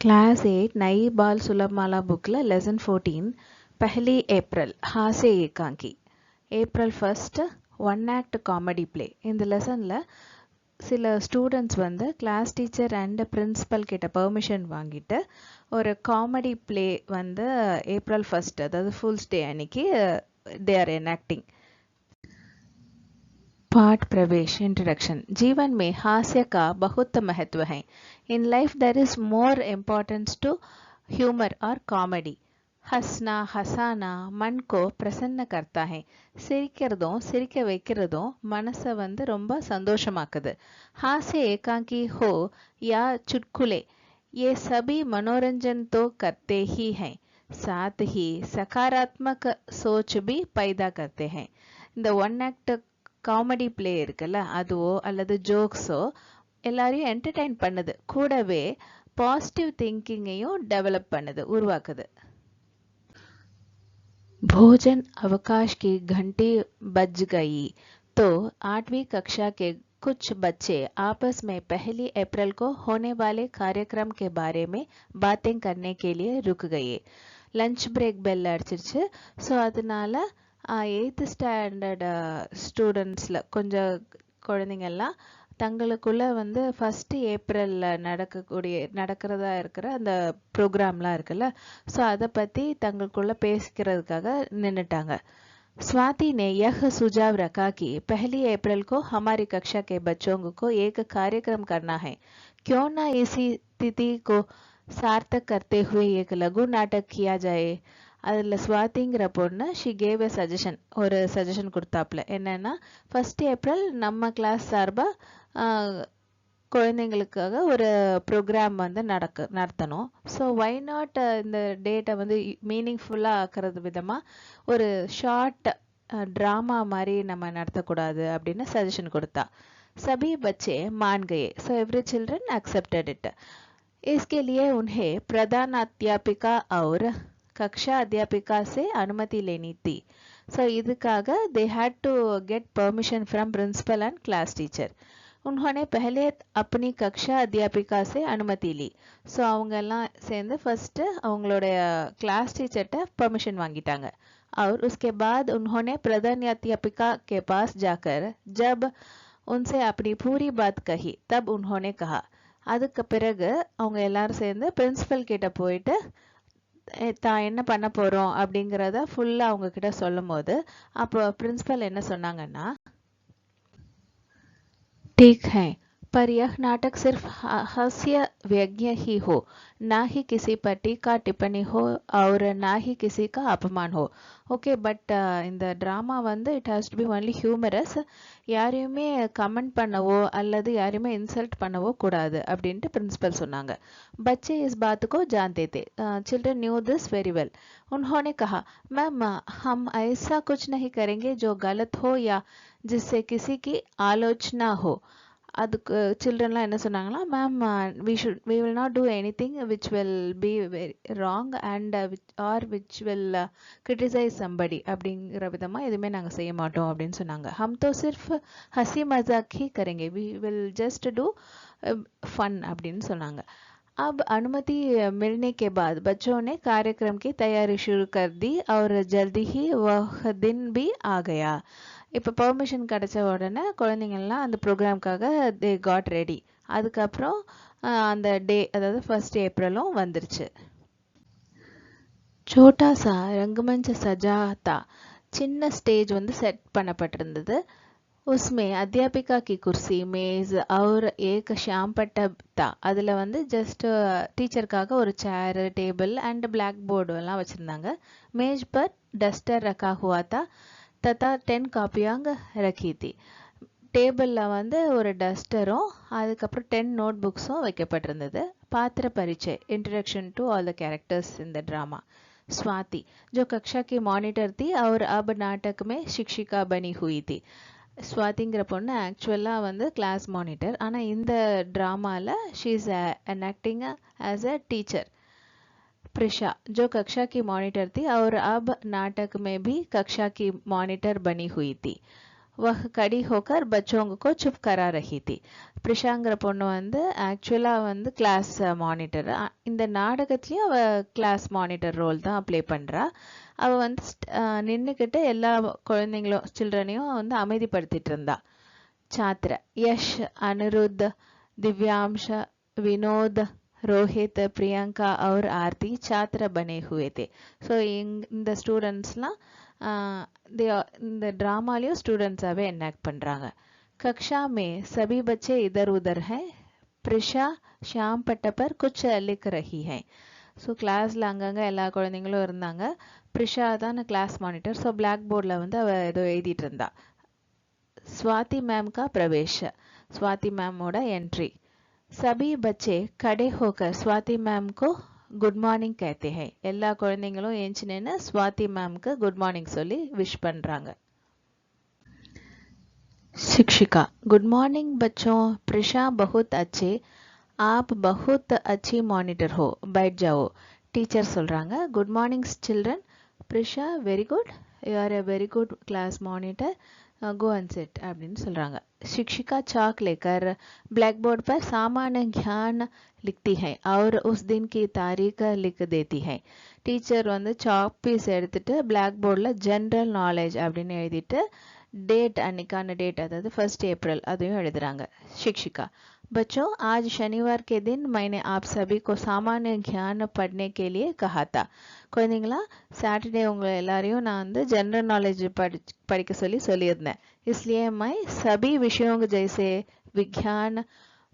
Class 8 नई बाल सुलभमाला book lesson 14 पहली अप्रैल हास्य एकांकी April first one act comedy play. இந்த லெசனில் சில ஸ்டூடெண்ட்ஸ் வந்து கிளாஸ் டீச்சர் அண்ட் பிரின்ஸிபல் கிட்ட பெர்மிஷன் வாங்கிட்டு ஒரு காமெடி ப்ளே வந்து ஏப்ரல் ஃபர்ஸ்ட் அதாவது ஃபுல்ஸ் டே அன்னைக்கு தே ஆர் என்ஆக்டிங். पाठ प्रवेश इंट्रोडक्शन. जीवन में हास्य का बहुत महत्व है. In life there is more importance to humour और कॉमेडी. हंसना हंसाना मन को प्रसन्न करता है. சிரிக்கிறதும் சிரிக்க வைக்கிறதும் மனசை வந்து ரொம்ப சந்தோஷமாக்குது. हास्य एकांकी हो या चुटकुले ये सभी मनोरंजन तो करते ही हैं, साथ ही सकारात्मक सोच भी पैदा करते हैं. இந்த ஒன் ஆக்ட் காமெடி பிளே இருக்குல்ல, அதுவோ அல்லது ஜோக்ஸோ எல்லாரையும் என்டர்டைன் பண்ணுது, கூடவே பாசிட்டிவ் திங்கிங்கையும் டெவலப் பண்ணுது, உருவாக்குது. भोजन अवकाश की घंटी बज गई तो 8वीं कक्षा के कुछ बच्चे आपस में पहली अप्रैल को होने वाले कार्यक्रम के बारे में बातें करने के लिए रुक गए. லஞ்ச் பிரேக் பெல் அடிச்சிருச்சு. ஸோ அதனால 8th ஸ்டாண்டர்ட் ஸ்டூடெண்ட்ஸில் கொஞ்சம் குழந்தைங்கள்லாம் தங்களுக்குள்ளே வந்து ஃபஸ்ட்டு ஏப்ரலில் நடக்கிறதா இருக்கிற அந்த ப்ரோக்ராம்லாம் இருக்குல்ல, ஸோ அதை பற்றி தங்களுக்குள்ளே பேசிக்கிறதுக்காக நின்றுட்டாங்க. स्वाति ने यह सुझाव रखा कि पहली अप्रैल को हमारी कक्षा के बच्चों को एक कार्यक्रम करना है. क्यों ना इसी तिथि को सार्थक करते हुए एक लघु नाटक किया जाए. அதில் ஸ்வாதிங்கிற பொண்ணு ஷி கேவ் எ சஜஷன், ஒரு சஜஷன் கொடுத்தாப்புல. என்னன்னா, ஃபர்ஸ்ட் ஏப்ரல் நம்ம கிளாஸ் சார்பாக குழந்தைங்களுக்காக ஒரு ப்ரோக்ராம் வந்து நடத்தணும். ஸோ வை நாட் இந்த டேட்டை வந்து மீனிங்ஃபுல்லாக ஆக்கிறது விதமாக ஒரு ஷார்ட் ட்ராமா மாதிரி நம்ம நடத்தக்கூடாது அப்படின்னு சஜஷன் கொடுத்தா. सभी बच्चे मान गए. So every children accepted it. इसके लिए उन्हें प्रधानाध्यापिका और कक्षा अध्यापिका से अनुमति लेनी थी. सो இதுக்காக they had to get permission from principal and class teacher. उन्होंने पहले अपनी कक्षा अध्यापिका से अनुमति ली. ஸோ அவங்கெல்லாம் சேர்ந்து ஃபர்ஸ்ட் அவங்களோட கிளாஸ் டீச்சர்கிட்ட பெர்மிஷன் வாங்கிட்டாங்க. और उसके बाद उन्होंने प्रधानाध्यापिका के पास जाकर जब उनसे अपनी पूरी बात कही तब उन्होंने कहा. அதுக்கு பிறகு அவங்க எல்லாரும் சேர்ந்து பிரின்சிபல் கிட்ட போயிட்டு தான் என்ன பண்ண போகிறோம் அப்படிங்கிறத ஃபுல்லாக அவங்க கிட்ட சொல்லும் போது அப்போ பிரின்சிபல் என்ன சொன்னாங்கன்னா, ठीक है, पर यह नाटक सिर्फ हास्य व्यंग्य ही हो, ना ही किसी पर टीका टिप्पणी हो और ना ही किसी का अपमान हो. ஓகே, பட் இந்த ட்ராமா வந்து it has to be only humorous. யாரையுமே கமெண்ட் பண்ணவோ அல்லது யாரையுமே இன்சல்ட் பண்ணவோ கூடாது அப்படின்ட்டு பிரின்சிபல் சொன்னாங்க. बच्चे इस बात को जानते थे. Children new this very well. उन्होंने कहा, मैम हम ऐसा कुछ नहीं करेंगे जो गलत हो या जिससे किसी की आलोचना हो. அதுக்கு சில்ட்ரன்லாம் என்ன சொன்னாங்களா, ma'am we will not do anything which will be very wrong and which will criticize somebody அப்படிங்கிற விதமாக எதுவுமே நாங்கள் செய்ய மாட்டோம் அப்படின்னு சொன்னாங்க. हम तो सिर्फ हंसी मजाक ही करेंगे, we will just do fun அப்படின்னு சொன்னாங்க. अब अनुमति मिलने के बाद बच्चों ने कार्यक्रम की तैयारी शुरू कर दी और जल्दी ही वह दिन भी आ गया. இப்போ பெர்மிஷன் கிடைச்ச உடனே குழந்தைங்கள்லாம் அந்த ப்ரோக்ராம்காக தே காட் ரெடி. அதுக்கப்புறம் அந்த டே அதாவது ஃபர்ஸ்ட் ஏப்ரலும் வந்துருச்சு. छोटा सा रंगमंच सजा था. சின்ன ஸ்டேஜ் வந்து செட் பண்ணப்பட்டிருந்தது. उसमें अध्यापिका की कुर्सी मेज और एक श्याम पट्टा था. அதில் வந்து ஜஸ்ட் டீச்சருக்காக ஒரு chair table and black board எல்லாம் வச்சுருந்தாங்க. मेज पर डस्टर रखा हुआ था तथा 10 कापियां रखी थी. டேபிளில் வந்து ஒரு டஸ்டரும் அதுக்கப்புறம் 10 நோட் புக்ஸும் வைக்கப்பட்டிருந்தது. पात्र परिचय, introduction to all the characters in the drama. Swati जो कक्षा की मॉनिटर थी और अब नाटक में शिक्षिका बनी हुई थी. ஸ்வாதிங்கிற பொண்ணு ஆக்சுவலாக வந்து கிளாஸ் மானிட்டர், ஆனால் இந்த ட்ராமாவில் she is acting as a teacher. Prisha जो कक्षा की मॉनिटर थी और अब नाटक में भी कक्षा की मॉनिटर बनी हुई थी. वह खड़ी होकर बच्चों को चुप करा रही थी. பிரிஷாங்கிற பொண்ணு வந்து ஆக்சுவலா வந்து கிளாஸ் மானிட்டர். இந்த நாடகத்திலயும் அவ கிளாஸ் மானிட்டர் ரோல் தான் ப்ளே பண்றா. அவ வந்து நின்னுக்கிட்டு எல்லா குழந்தைங்களும் சில்ட்ரனையும் வந்து அமைதிப்படுத்திட்டு இருந்தா. छात्र यश अनिरुद्ध दिव्यांश विनोद रोहित प्रियंका और आरती छात्र बने हुए थे. ஸோ இந்த ஸ்டூடெண்ட்ஸ்லாம் இந்த ட்ராமாலையும் ஸ்டூடெண்ட்ஸாகவே என்ஆக்ட் பண்ணுறாங்க. कक्षा में सभी बच्चे इधर उधर हैं. प्रिशा श्याम पट्ट पर कुछ लिख रही है. ஸோ கிளாஸில் அங்கங்கே எல்லா குழந்தைங்களும் இருந்தாங்க. ப்ரிஷா தான் கிளாஸ் மானிட்டர். ஸோ பிளாக் போர்டில் வந்து அவள் ஏதோ எழுதிட்டு இருந்தா. स्वाति मैम का प्रवेश. स्वाति मैम ओड़ा एंट्री. सभी बच्चे खड़े होकर स्वाति मैम को गुड मॉर्निंग कहते हैं. எல்லா குழந்தைங்களும் ஏஞ்சி நின்னு स्वाति मैम को गुड मॉर्निंग சொல்லி விஷ் பண்றாங்க. शिक्षिका गुड मॉर्निंग बच्चों, प्रिशा बहुत अच्छे, आप बहुत अच्छी मॉनिटर हो, बैठ जाओ. டீச்சர் சொல்றாங்க good morning children, Prisha very good, you are a very good class monitor, go and sit அப்படின்னு சொல்றாங்க. शिक्षिका चाक लेकर ब्लैक बोर्ड पर सामान्य ज्ञान लिखती है और उस दिन की तारीख लिख देती है. டீச்சர் வந்து சாக் பீஸ் எடுத்துட்டு பிளாக் போர்டில் ஜென்ரல் நாலேஜ் அப்படின்னு எழுதிட்டு डेट अन्निकान डेट अदावदु 1 अप्रैल अदैयुम एळुदुरांगा. शिक्षिका बच्चों आज शनिवार के दिन मैंने आप सभी को सामान्य ज्ञान पढ़ने के लिए कहा था. குழந்தைங்களா சாட்டர்டே உங்களை எல்லாரையும் நான் வந்து जनरल नॉलेज படிக்க சொல்லியிருந்தேன். इसलिए मैं सभी विषयों जैसे विज्ञान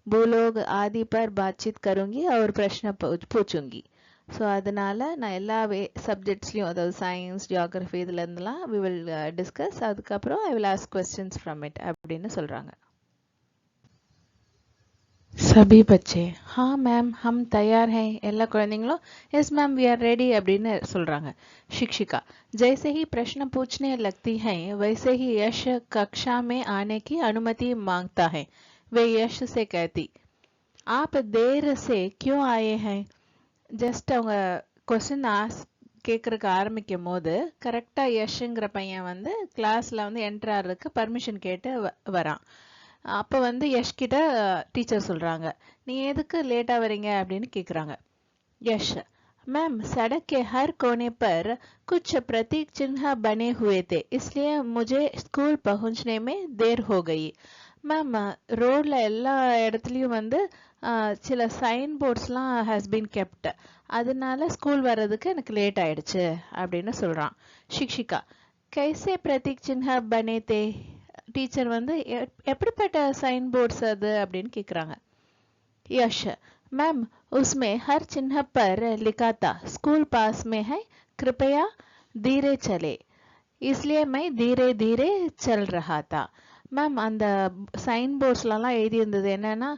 भूलोग आदि पर बातचीत करूंगी और प्रश्न पूछूंगी. ஸோ அதனால் நான் எல்லா சப்ஜெக்ட்ஸ்லையும் அதாவது சயின்ஸ் ஜியாகிரஃபி இதில் இருந்தெல்லாம் வி வில் டிஸ்கஸ். அதுக்கப்புறம் I will ask questions from it அப்படின்னு சொல்கிறாங்க. सभी बच्चे हाँ मैम हम तैयार हैं. எல்லா குழந்தைங்களும் yes ma'am we are ready அப்படின்னு சொல்கிறாங்க. शिक्षिका जैसे ही प्रश्न पूछने लगती हैं वैसे ही यश कक्षा में आने की अनुमति मांगता है. वे यश से कहती आप देर से क्यों आए हैं. ஜஸ்ட் அவங்க கொஸ்டின் கேட்குறக்கு ஆரம்பிக்கும் போது கரெக்டாக யஷ்ங்கிற பையன் வந்து கிளாஸில் வந்து என்ட்ரு ஆகிறதுக்கு பர்மிஷன் கேட்டு வரான். அப்போ வந்து யஷ் கிட்ட டீச்சர் சொல்கிறாங்க நீ எதுக்கு லேட்டாக வரீங்க அப்படின்னு கேட்குறாங்க. யஷ் मैम सड़क के हर कोने पर कुछ प्रतीक चिन्ह बने हुए थे इसलिए मुझे स्कूल पहुंचने में देर हो गई. மேம் ரோடில் எல்லா இடத்துலையும் வந்து சில சைன் போர்ட்ஸ்லாம் ஹேஸ் பீன் கெப்ட், அதனால ஸ்கூல் வர்றதுக்கு எனக்கு லேட் ஆயிடுச்சு அப்படின்னு சொல்கிறான். शिक्षिका कैसे प्रतीक चिन्ह बने थे. டீச்சர் வந்து எப்படிப்பட்ட சைன் போர்ட்ஸ் அது அப்படின்னு கேட்குறாங்க. यश मैम उसमें हर चिन्ह पर लिखा था स्कूल पास में है कृपया धीरे चले, इसलिए मैं धीरे धीरे चल रहा था. மேம் அந்த சைன் போர்ட்ஸ்லாம் எழுதி இருந்தது என்னன்னா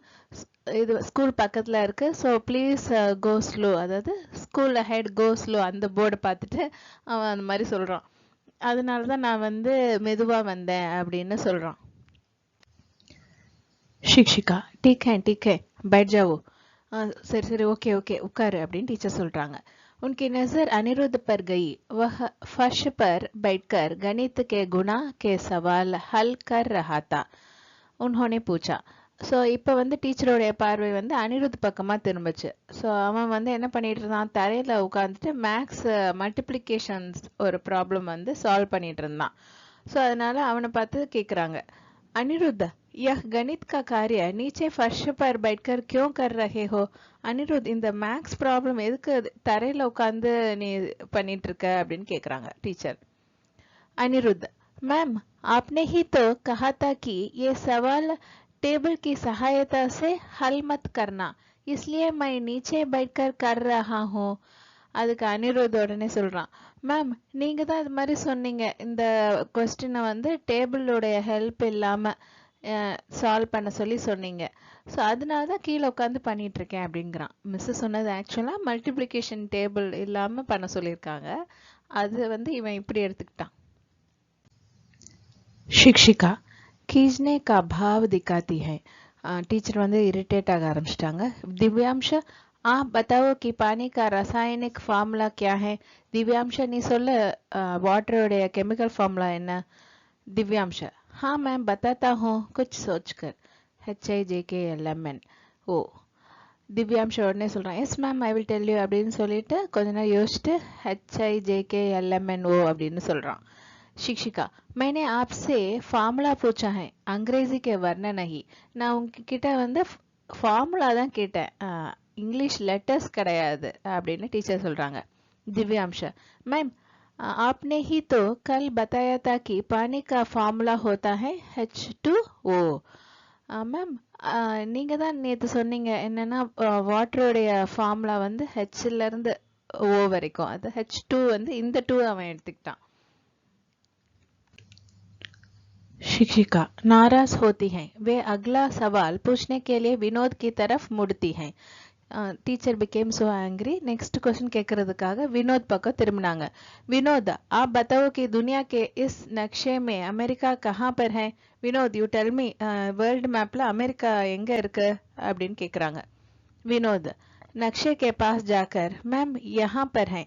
இது ஸ்கூல் பக்கத்தில் இருக்கு, ஸோ ப்ளீஸ் கோ ஸ்லோ, அதாவது ஸ்கூல் ஹெட் கோ ஸ்லோ அந்த போர்டை பார்த்துட்டு அவன் அந்த மாதிரி சொல்கிறான். அதனால தான் நான் வந்து மெதுவாக வந்தேன் அப்படின்னு சொல்கிறான். शिक्षिका ठीक है बैठ जाओ. சரி சரி ஓகே ஓகே உட்காரு அப்படின்னு டீச்சர் சொல்கிறாங்க. उनकी नज़र अनिरुद्ध पर गई. वह फर्श पर बैठकर गणित के गुणा के सवाल हल कर रहा था. उन्होंने पूछा. ஸோ இப்போ வந்து டீச்சரோடைய பார்வை வந்து அனிருத் பக்கமாக திரும்பிச்சு. ஸோ அவன் வந்து என்ன பண்ணிட்டு இருந்தான், தரையில் உட்காந்துட்டு மேக்ஸ் மல்டிப்ளிகேஷன்ஸ் ஒரு ப்ராப்ளம் வந்து சால்வ் பண்ணிட்டு இருந்தான். ஸோ அதனால அவனை பார்த்து கேட்குறாங்க अनिरुद्ध यह गणित का कार्य नीचे फर्श पर बैठकर क्यों कर रहे हो. अनिरुद्ध இந்த மேக்ஸ் ப்ராப்ளம் எதுக்கு தரையில் உட்காந்து நீ பண்ணிட்டு இருக்க அப்படின்னு கேட்குறாங்க டீச்சர். अनिरुद्ध मैम आपने ही तो कहा था कि ये सवाल टेबल की सहायता से हल मत करना, इसलिए मैं नीचे बैठकर कर रहा हूँ. அதுக்கு அனிருத் உடனே சொல்கிறான், மேம் நீங்கள் தான் இது மாதிரி சொன்னீங்க இந்த கொஸ்டினை வந்து டேபிளோடைய ஹெல்ப் இல்லாமல் சால்வ் பண்ண சொல்லி சொன்னீங்க, ஸோ அதனால தான் கீழே உட்காந்து பண்ணிகிட்ருக்கேன் அப்படிங்கிறான். மிஸ்ஸு சொன்னது ஆக்சுவலாக மல்டிப்ளிகேஷன் டேபிள் இல்லாமல் பண்ண சொல்லியிருக்காங்க, அது வந்து இவன் இப்படி எடுத்துக்கிட்டான். शिक्षिका खींचने का भाव दिखाती है. टीचर வந்து इरिटेट ஆக ஆரம்பிச்சிட்டாங்க. दिव्यांश आप बताओ कि पानी का रासायनिक फार्मूला क्या है. दिव्यांश நீ சொல்ல வாட்டரோடைய கெமிக்கல் ஃபார்முலா என்ன. दिव्यांश हाँ मैम बताता हूँ कुछ सोचकर. HIJKLMN. ஓ, திவ்யாம்ஷ உடனே சொல்றான் yes ma'am I will tell you அப்படின்னு சொல்லிட்டு கொஞ்ச நேரம் யோசிச்சுட்டு HIJKLMNO அப்படின்னு சொல்றான். शिक्षिका, मैंने आपसे ஃபார்முலா पूछा है अंग्रेजी के वर्ण नहीं. நான் உங்ககிட்ட வந்து ஃபார்முலா தான் கேட்டேன், இங்கிலீஷ் லெட்டர்ஸ் கிடையாது அப்படின்னு டீச்சர் சொல்றாங்க. दिव्यांश, मैम आपने ही तो कल बताया था कि पानी का फार्मूला होता है H2O. மேம் நீங்க தான் நேத்து சொன்னீங்க என்னன்னா வாட்டருடைய ஃபார்முலா வந்து ஹெச்ல இருந்து ஓ வரைக்கும், அது H2 வந்து இந்த 2 அவன் எடுத்துக்கிட்டான். शिक्षिका नाराज होती हैं, वे अगला सवाल पूछने के लिए विनोद की तरफ मुड़ती हैं. Teacher became so angry, next question கேட்கறதுக்காக विनोद பக்கம் திரும்பினாங்க. विनोद, आप बताओ कि दुनिया के इस नक्शे में अमेरिका कहाँ पर है. Vinod, you tell me, world மேப்ல அமெரிக்கா எங்க இருக்கு அப்படின்னு கேக்குறாங்க. विनोद, नक्शे के पास जाकर मैम यहाँ पर है.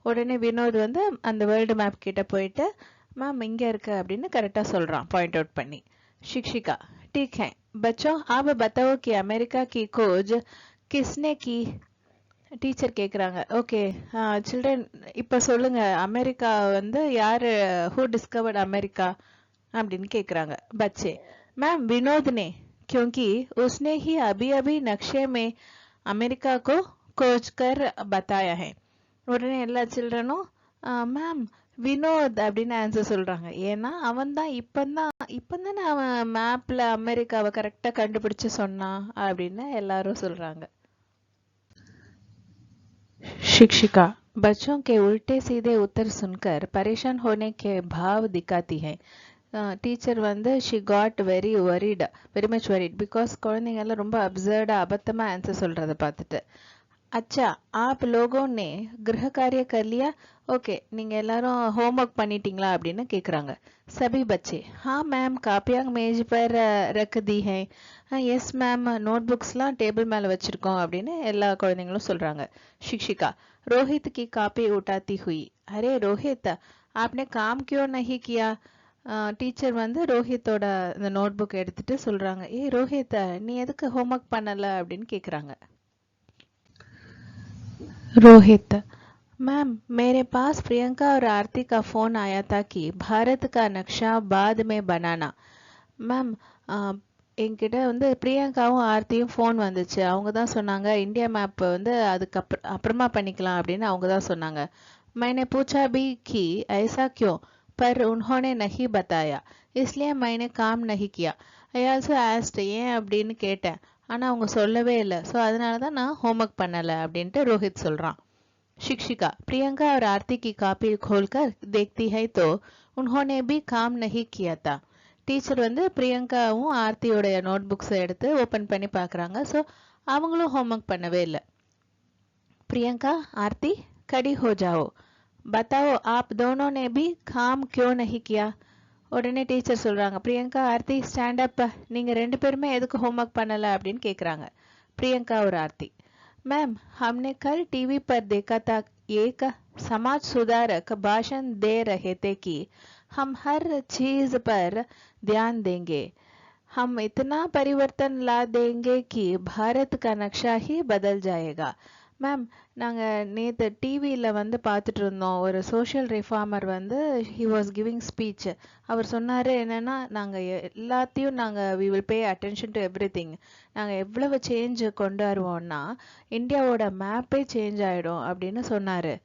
உடனே வினோத் வந்து அந்த வேர்ல்டு மேப் கிட்ட போயிட்டு मैम இங்க இருக்கு அப்படின்னு கரெக்டா சொல்றான் பாயிண்ட் அவுட் பண்ணி. शिक्षिका, ठीक है बच्चों, आप बताओ कि अमेरिका की खोज किसने की. டீச்சர் கேக்குறாங்க. ஓகே சில்ட்ரன், இப்ப சொல்லுங்க அமெரிக்கா வந்து யாரு, ஹூ டிஸ்கவர்ட் அமெரிக்கா அப்படின்னு கேக்குறாங்க. बच्चे, मैम विनोद ने, क्योंकि उसने ही अभी अभी नक्शे में अमेरिका को खोज कर बताया है. உடனே எல்லா சில்ட்ரனும் மேம் வினோத் அப்படின்னு ஆன்சர் சொல்றாங்க. ஏன்னா அவன் தான் இப்பதானே அவன் மேப்ல அமெரிக்காவை கரெக்டா கண்டுபிடிச்சு சொன்னான் அப்படின்னு எல்லாரும் சொல்றாங்க. शिक्षिका, बच्चों के उल्टे सीधे उत्तर सुनकर परेशान होने के भाव दिखाती है. டீச்சர் வந்து she got very much worried because குழந்தைங்க எல்லாம் ரொம்ப அப்சர்டா அபத்தமா ஆன்சர் சொல்றதை பார்த்துட்டு. अच्छा आप लोगों ने गृह कार्य कर लिया. ओके நீங்க எல்லாரும் होमवर्क பண்ணிட்டீங்களா அப்படின்னு கேக்குறாங்க. सभी बच्चे हाँ मैम कापियां मेज पर रख दी है. यस मैम नोटबुक्ஸ்லாம் டேபிள் மேல வச்சிருக்கோம் அப்படின்னு எல்லா குழந்தைகளும் சொல்றாங்க. शिक्षिका, रोहित की कॉपी उठाती हुई, अरे रोहित आपने काम क्यों नहीं किया. டீச்சர் வந்து ரோஹித்தோட இந்த நோட்புக் எடுத்துட்டு சொல்றாங்க, ஏ ரோஹித் நீ எதுக்கு ஹோம்ஒர்க் பண்ணல அப்படின்னு கேக்குறாங்க. रोहित, मैम मेरे पास प्रियंका और आरती का फोन आया था कि भारत का नक्शा बाद में बनाना. மேம் என்கிட்ட வந்து பிரியங்காவும் ஆர்த்தியும் ஃபோன் வந்துச்சு, அவங்க தான் சொன்னாங்க இந்தியா மேப் வந்து அப்புறமா பண்ணிக்கலாம் அப்படின்னு அவங்க தான் சொன்னாங்க. मैंने पूछा भी कि ऐसा क्यों, पर उन्होंने नहीं बताया, इसलिए मैंने काम नहीं किया. I also asked ஏன் அப்படின்னு கேட்டேன், ஆனா அவங்க சொல்லவே இல்லை, ஸோ அதனால தான் நான் ஹோம்ஒர்க் பண்ணல அப்படின்ட்டு ரோஹித் சொல்றான். शिक्षिका, प्रियंका और आरती की कॉपी खोलकर देखती है तो उन्होंने भी काम नहीं किया था. டீச்சர் வந்து பிரியங்காவும் ஆர்த்தியோடைய நோட் புக்ஸ் எடுத்து ஓபன் பண்ணி பாக்குறாங்க, ஸோ அவங்களும் ஹோம்ஒர்க் பண்ணவே இல்லை. प्रियंका आरती खड़ी हो जाओ, बताओ आप दोनों ने भी काम क्यों नहीं किया. உடனே டீச்சர் சொல்றாங்க, பிரியங்கா ஆர்த்தி ஸ்டாண்ட் அப், நீங்க ரெண்டு பேருமே எதுக்கு ஹோம்ஒர்க் பண்ணல அப்படின்னு கேக்குறாங்க. प्रियंका और आरती, मैम हमने कल टीवी पर देखा था एक समाज सुधारक भाषण दे रहे थे कि हम हर चीज पर ध्यान देंगे, हम इतना परिवर्तन ला देंगे कि भारत का नक्शा ही बदल जाएगा. மேம் நாங்க நேத்து டிவியில வந்து பார்த்துட்டு இருந்தோம், ஒரு சோஷியல் ரிஃபார்மர் வந்து ஹி வாஸ் கிவிங் ஸ்பீச். அவர் சொன்னாரு என்னன்னா, நாங்க எல்லாத்தையும் we will pay attention to everything, நாங்க எவ்வளவு சேஞ்ச் கொண்டு வருவோம்னா இந்தியாவோட மேப்பே சேஞ்ச் ஆயிடும் அப்படின்னு சொன்னாரு.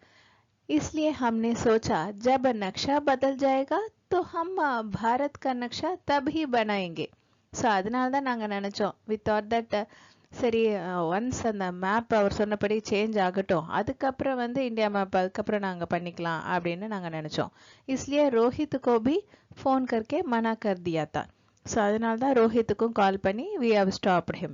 इसलिए हमने सोचा जब नक्शा बदल जाएगा तो हम भारत का नक्शा तब ही बनाएंगे. ஸோ அதனால தான் நாங்க நினைச்சோம், we thought that சரி ஒன்ஸ் அந்த மேப் அவர் சொன்னபடி சேஞ்ச் ஆகட்டும், அதுக்கப்புறம் வந்து இந்தியா மேப் அதுக்கப்புறம் நாங்க பண்ணிக்கலாம் அப்படின்னு நாங்க நினைச்சோம். इसलिए रोहित को भी फोन करके मना कर दिया था. ஸோ அதனால தான் ரோஹித்துக்கும் கால் பண்ணி we have stopped him.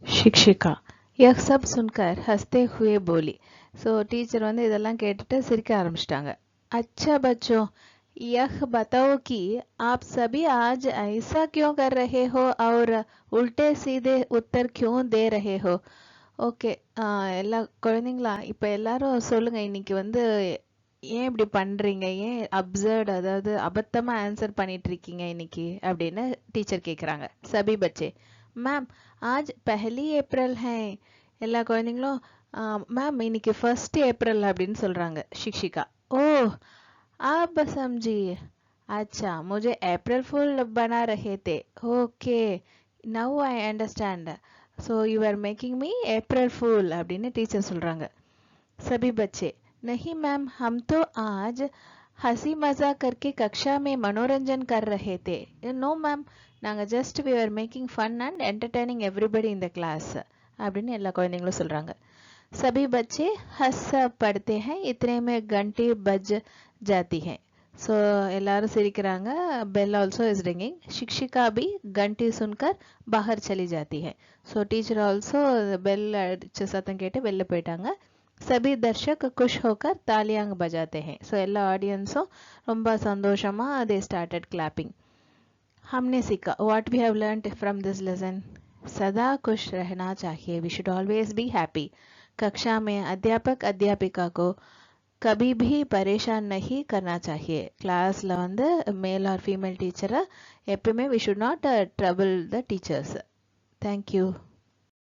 शिक्षिका, यह सब सुनकर हंसते हुए बोली. ஸோ டீச்சர் வந்து இதெல்லாம் கேட்டுட்டு சிரிக்க ஆரம்பிச்சிட்டாங்க. अच्छा बच्चों, यह बताओ कि आप सभी आज ऐसा क्यों कर रहे हो और उल्टे सीधे उत्तर क्यों दे रहे हो. ஓகே எல்லா குழந்தைங்களா இப்ப எல்லாரும் சொல்லுங்க, இன்னைக்கு வந்து ஏன் இப்படி பண்றீங்க, ஏன் அப்சர்ட் அதாவது அபத்தமா ஆன்சர் பண்ணிட்டு இருக்கீங்க இன்னைக்கு அப்படின்னு டீச்சர் கேக்குறாங்க. சபி பச்சே மேம் ஆஜ் பஹலி ஏப்ரல் ஹை. எல்லா குழந்தைங்களும் மேம் இன்னைக்கு 1 ஏப்ரல் அப்படின்னு சொல்றாங்க. शिक्षिका ஓ आप समझी, अच्छा मुझे अप्रैल फूल बना रहे थे, okay now I understand, so you are making me April fool அப்படின்னு டீச்சர் சொல்றாங்க. सभी बच्चे नहीं मैम हम तो आज हंसी मजाक करके कक्षा में मनोरंजन कर रहे थे. नो मैम நாங்க just we were making fun and entertaining everybody in the class அப்படின்னு எல்லா குழந்தைங்களும் சொல்றாங்க. सभी बच्चे हंस पढ़ते हैं, इतने में घंटी बज जाती है. ஸோ எல்லாரும் சிரிக்கிறாங்க. Bell also is ringing. शिक्षिका भी घंटी सुनकर बाहर चली जाती है. ஸோ டீச்சர் ஆல்சோ பெல் அடிச்ச சத்தம் கேட்டு வெளில போயிட்டாங்க. सभी दर्शक खुश होकर तालियां बजाते हैं. ஸோ எல்லா ஆடியன்ஸும் ரொம்ப சந்தோஷமா they started clapping. हमने सीखा what we have learnt from this lesson. सदा खुश रहना चाहिए, we should always be happy. कक्षा में अध्यापक अध्यापिका को कभी भी परेशान नहीं करना चाहिए. கிளாஸ்ல வந்து மேல் ஆர் ஃபீமேல் டீச்சரை எப்பவுமே we should not trouble the teachers. Thank you.